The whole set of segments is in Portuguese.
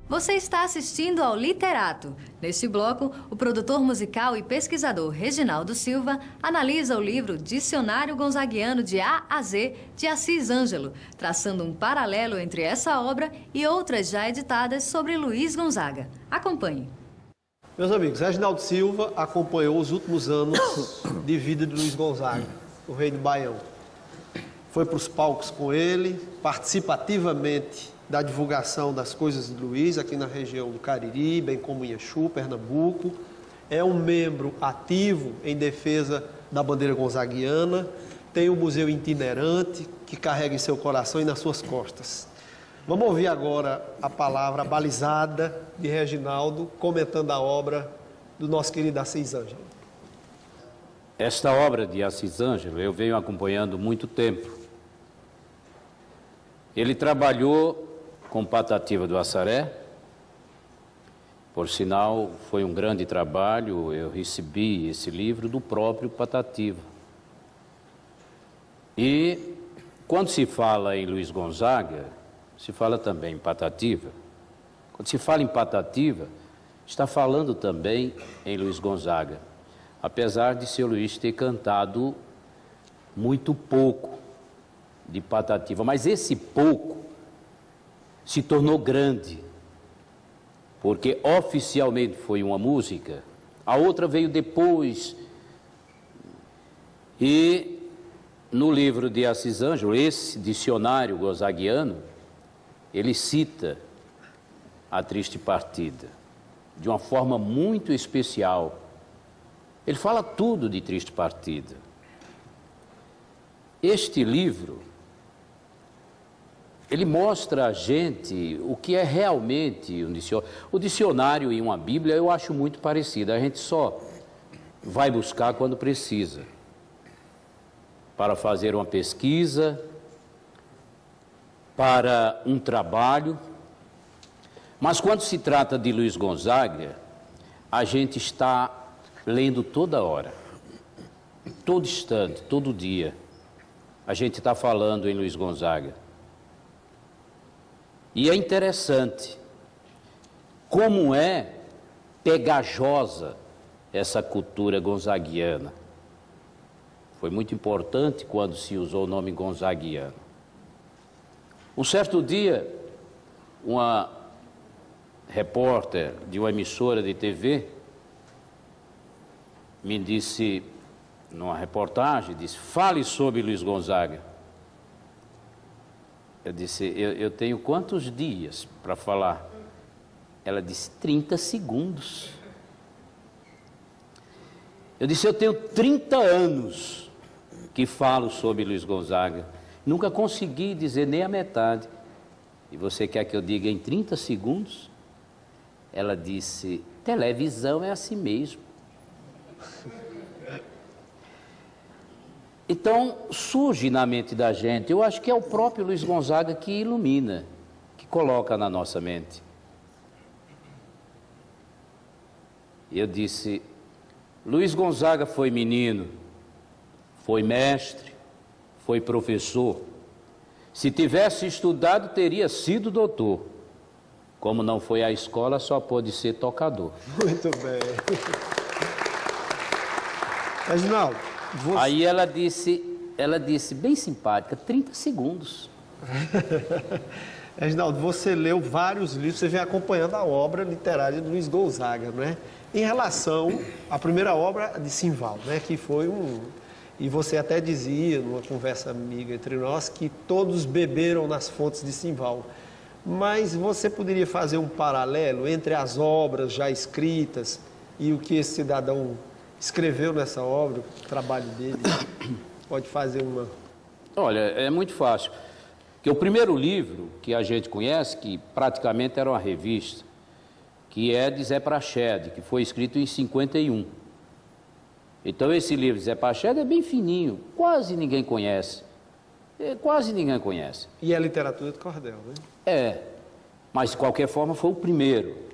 Você está assistindo ao Literato. Neste bloco, o produtor musical e pesquisador Reginaldo Silva analisa o livro Dicionário Gonzaguiano de A a Z, de Assis Ângelo, traçando um paralelo entre essa obra e outras já editadas sobre Luiz Gonzaga. Acompanhe. Meus amigos, Reginaldo Silva acompanhou os últimos anos de vida de Luiz Gonzaga, o rei do Baião. Foi para os palcos com ele, participa ativamente da divulgação das coisas de Luiz aqui na região do Cariri, bem como em Exu, Pernambuco. É um membro ativo em defesa da bandeira gonzaguiana, tem um museu itinerante que carrega em seu coração e nas suas costas. Vamos ouvir agora a palavra balizada de Reginaldo, comentando a obra do nosso querido Assis Ângelo. Esta obra de Assis Ângelo eu venho acompanhando muito tempo. Ele trabalhou com Patativa do Assaré, por sinal foi um grande trabalho, eu recebi esse livro do próprio Patativa. E quando se fala em Luiz Gonzaga, se fala também em Patativa. Quando se fala em Patativa, está falando também em Luiz Gonzaga, apesar de seu Luiz ter cantado muito pouco de Patativa, mas esse pouco se tornou grande, porque oficialmente foi uma música, a outra veio depois. E no livro de Assis Ângelo, esse dicionário gonzaguiano, ele cita a Triste Partida de uma forma muito especial. Ele fala tudo de Triste Partida. Este livro, ele mostra a gente o que é realmente um dicionário. O dicionário e uma Bíblia eu acho muito parecido. A gente só vai buscar quando precisa, para fazer uma pesquisa, para um trabalho. Mas quando se trata de Luiz Gonzaga, a gente está lendo toda hora, todo instante, todo dia. A gente está falando em Luiz Gonzaga. E é interessante como é pegajosa essa cultura gonzaguiana. Foi muito importante quando se usou o nome gonzaguiano. Um certo dia, uma repórter de uma emissora de TV me disse, numa reportagem, disse: fale sobre Luiz Gonzaga. Eu disse: eu tenho quantos dias para falar? Ela disse: 30 segundos. Eu disse: eu tenho 30 anos que falo sobre Luiz Gonzaga. Nunca consegui dizer nem a metade. E você quer que eu diga em 30 segundos? Ela disse: televisão é assim mesmo. Então, surge na mente da gente, eu acho que é o próprio Luiz Gonzaga que ilumina, que coloca na nossa mente. Eu disse: Luiz Gonzaga foi menino, foi mestre, foi professor. Se tivesse estudado, teria sido doutor. Como não foi à escola, só pôde ser tocador. Muito bem. Reginaldo, você... Aí ela disse bem simpática, 30 segundos. Reginaldo, você leu vários livros, você vem acompanhando a obra literária de Luiz Gonzaga, não é? Em relação à primeira obra de Simval, né, que foi um... E você até dizia, numa conversa amiga entre nós, que todos beberam nas fontes de Simval. Mas você poderia fazer um paralelo entre as obras já escritas e o que esse cidadão escreveu nessa obra, o trabalho dele? Pode fazer uma... Olha, é muito fácil. Porque o primeiro livro que a gente conhece, que praticamente era uma revista, que é de Zé Praxedes, que foi escrito em 51. Então esse livro de Zé Praxedes é bem fininho, quase ninguém conhece. Quase ninguém conhece. E é literatura de cordel, né? É, mas de qualquer forma foi o primeiro.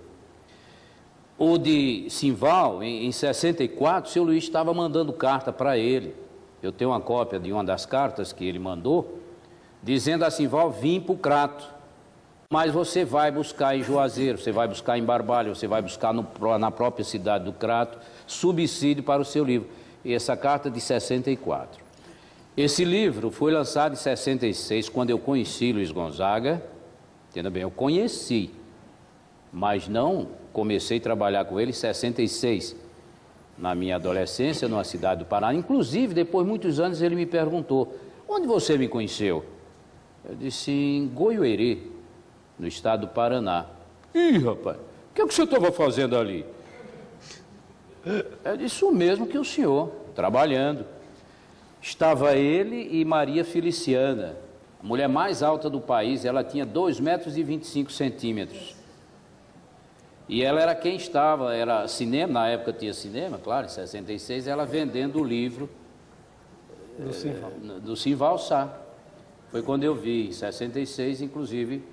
O de Simval, em 64, seu Luiz estava mandando carta para ele. Eu tenho uma cópia de uma das cartas que ele mandou, dizendo a Simval: vim para o Crato. Mas você vai buscar em Juazeiro, você vai buscar em Barbalha, você vai buscar na própria cidade do Crato subsídio para o seu livro. E essa carta de 64. Esse livro foi lançado em 66, quando eu conheci Luiz Gonzaga. Entenda bem, eu conheci, mas não comecei a trabalhar com ele em 66, na minha adolescência, numa cidade do Paraná. Inclusive, depois de muitos anos, ele me perguntou: onde você me conheceu? Eu disse: em Goiuerê, no estado do Paraná. Ih, rapaz, o que você estava fazendo ali? Eu disse: o mesmo que o senhor, trabalhando. Estava ele e Maria Feliciana, a mulher mais alta do país. Ela tinha 2,25 metros. E ela era quem estava, era cinema, na época tinha cinema, claro, em 66, ela vendendo o livro do Simval Sá. Foi quando eu vi, em 66, inclusive,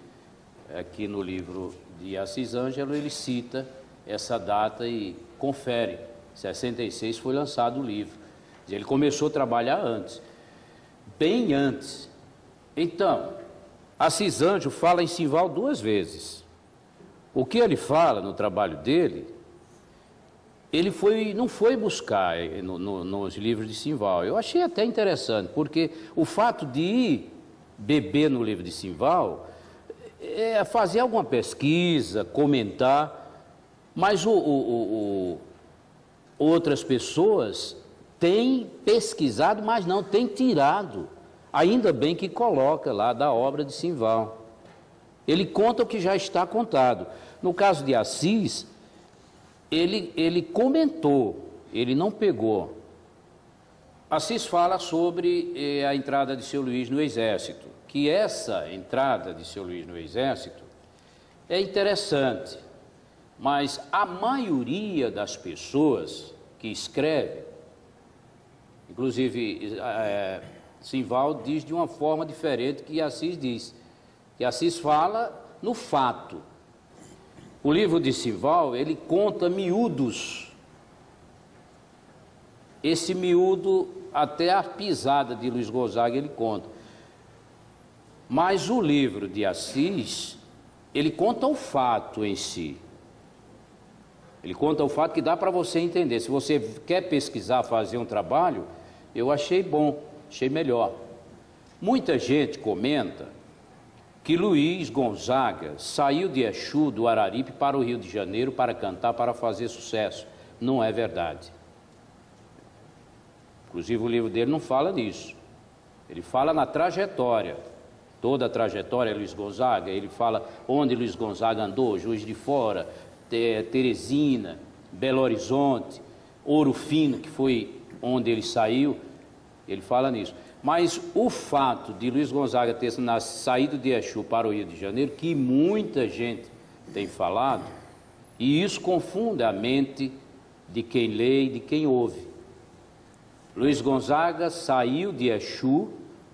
aqui no livro de Assis Ângelo, ele cita essa data e confere. Em 66 foi lançado o livro. Ele começou a trabalhar antes, bem antes. Então, Assis Ângelo fala em Simval 2 vezes. O que ele fala no trabalho dele, ele não foi buscar nos livros de Simval. Eu achei até interessante, porque o fato de ir beber no livro de Simval é fazer alguma pesquisa, comentar, mas outras pessoas têm pesquisado, mas não têm tirado. Ainda bem que coloca lá da obra de Simval. Ele conta o que já está contado. No caso de Assis, ele comentou, ele não pegou. Assis fala sobre a entrada de seu Luís no exército, que essa entrada de seu Luís no exército é interessante, mas a maioria das pessoas que escreve, inclusive Simval diz de uma forma diferente que Assis diz, que Assis fala no fato. O livro de Simval, ele conta miúdos. Esse miúdo, até a pisada de Luiz Gonzaga, ele conta. Mas o livro de Assis, ele conta o fato em si. Ele conta o fato que dá para você entender. Se você quer pesquisar, fazer um trabalho, eu achei bom, achei melhor. Muita gente comenta que Luiz Gonzaga saiu de Exu, do Araripe, para o Rio de Janeiro para cantar, para fazer sucesso. Não é verdade. Inclusive o livro dele não fala nisso. Ele fala na trajetória. Toda a trajetória é Luiz Gonzaga. Ele fala onde Luiz Gonzaga andou: Juiz de Fora, Teresina, Belo Horizonte, Ouro Fino, que foi onde ele saiu. Ele fala nisso. Mas o fato de Luiz Gonzaga ter saído de Exu para o Rio de Janeiro, que muita gente tem falado, e isso confunde a mente de quem lê e de quem ouve. Luiz Gonzaga saiu de Exu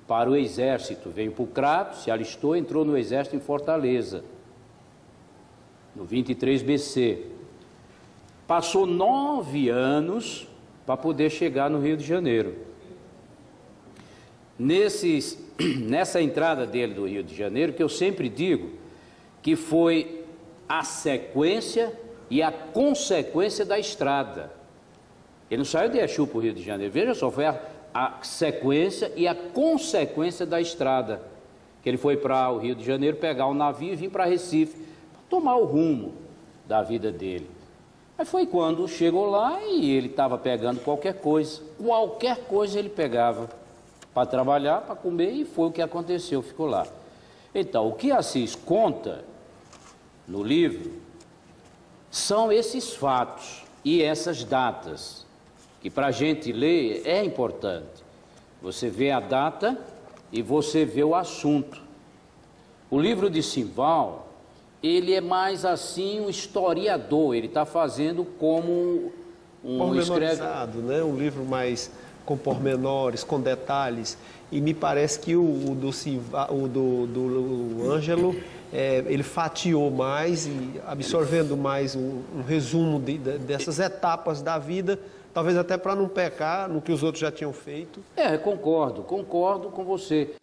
para o exército, veio para o Crato, se alistou, entrou no exército em Fortaleza, no 23 BC. Passou 9 anos para poder chegar no Rio de Janeiro. Nessa entrada dele do Rio de Janeiro, que eu sempre digo que foi a sequência e a consequência da estrada. Ele não saiu de Exu para o Rio de Janeiro, veja só, foi a sequência e a consequência da estrada. Que ele foi para o Rio de Janeiro pegar um navio e vir para Recife, para tomar o rumo da vida dele. Aí foi quando chegou lá e ele estava pegando qualquer coisa ele pegava para trabalhar, para comer, e foi o que aconteceu, ficou lá. Então, o que Assis conta no livro são esses fatos e essas datas, que para a gente ler é importante. Você vê a data e você vê o assunto. O livro de Simval, ele é mais assim um historiador, ele está fazendo como um pormenorizado, né? Um livro mais com pormenores, com detalhes, e me parece que o do Ângelo, ele fatiou mais e absorvendo mais um resumo dessas etapas da vida, talvez até para não pecar no que os outros já tinham feito. Concordo com você.